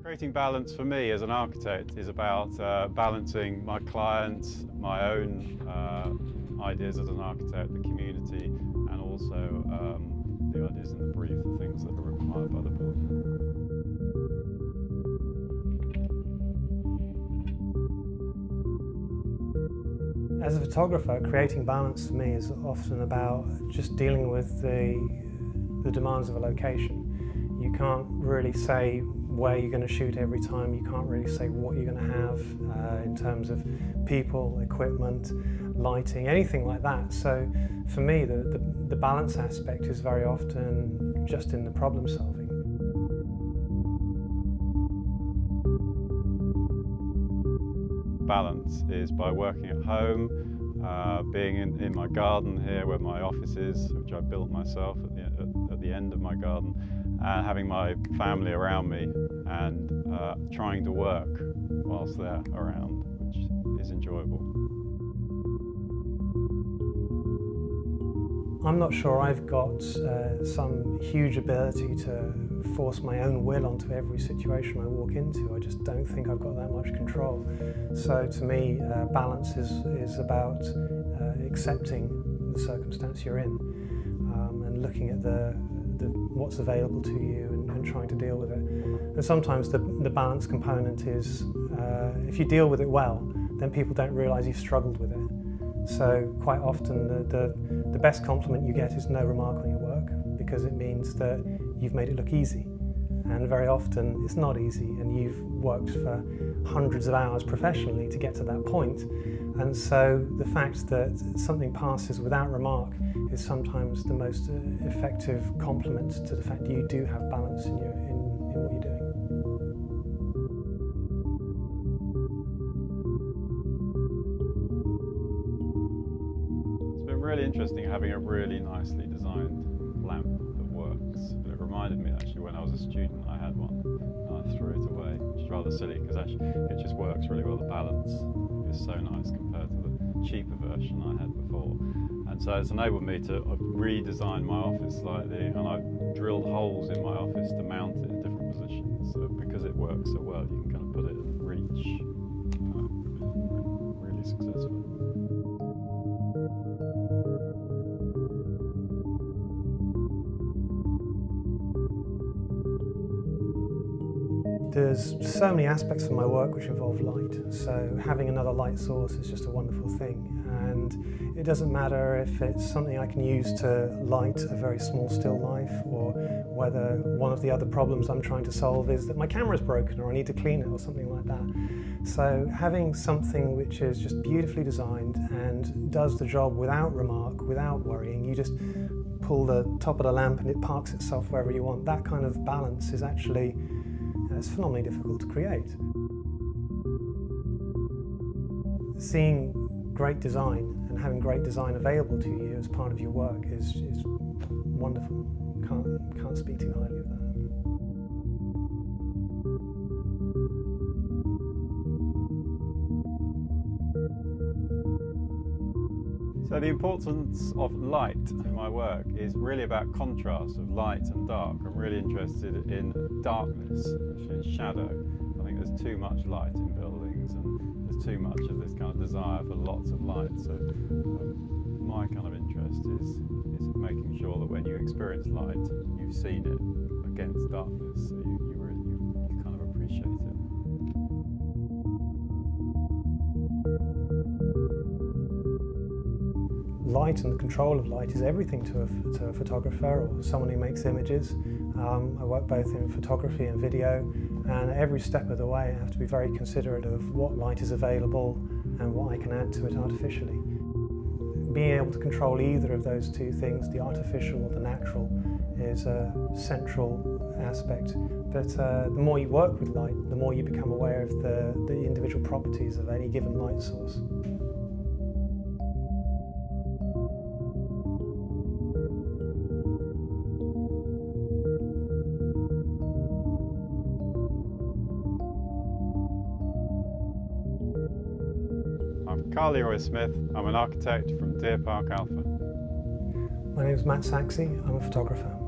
Creating balance for me as an architect is about balancing my clients, my own ideas as an architect, the community, and also the ideas in the brief, the things that are required by the building. As a photographer, creating balance for me is often about just dealing with the demands of a location. You can't really say where you're going to shoot every time. You can't really say what you're going to have in terms of people, equipment, lighting, anything like that. So for me, the balance aspect is very often just in the problem solving. Balance is by working at home, being in my garden here where my office is, which I built myself at the end of my garden, and having my family around me and trying to work whilst they're around, which is enjoyable. I'm not sure I've got some huge ability to force my own will onto every situation I walk into. I just don't think I've got that much control. So to me, balance is about accepting the circumstance you're in and looking at what's available to you and trying to deal with it. And sometimes the balance component is, if you deal with it well, then people don't realise you've struggled with it. So quite often the best compliment you get is no remark on your work, because it means that you've made it look easy. And very often it's not easy, and you've worked for hundreds of hours professionally to get to that point. And so the fact that something passes without remark is sometimes the most effective compliment to the fact that you do have balance in what you're doing. Really interesting having a really nicely designed lamp that works. But it reminded me actually when I was a student I had one and I threw it away, which is rather silly because actually it just works really well. The balance is so nice compared to the cheaper version I had before. And so it's enabled me to redesign my office slightly, and I've drilled holes in my office to mount it in different positions. So because it works so well, you can kind of put it in reach. Really successful. There's so many aspects of my work which involve light, so having another light source is just a wonderful thing. And it doesn't matter if it's something I can use to light a very small still life, or whether one of the other problems I'm trying to solve is that my camera's broken or I need to clean it or something like that. So having something which is just beautifully designed and does the job without remark, without worrying, you just pull the top of the lamp and it parks itself wherever you want. That kind of balance is actually it's phenomenally difficult to create. Seeing great design and having great design available to you as part of your work is wonderful. Can't speak too highly of that. So the importance of light in my work is really about contrast of light and dark. I'm really interested in darkness, actually in shadow. I think there's too much light in buildings and there's too much of this kind of desire for lots of light. So my kind of interest is making sure that when you experience light, you've seen it against darkness, so you kind of appreciate it. Light and the control of light is everything to a photographer or someone who makes images. I work both in photography and video, and at every step of the way I have to be very considerate of what light is available and what I can add to it artificially. Being able to control either of those two things, the artificial or the natural, is a central aspect. But the more you work with light, the more you become aware of the individual properties of any given light source. I'm Leroy-Smith. I'm an architect from Deer Park, Alpha. My name is Saxey. I'm a photographer.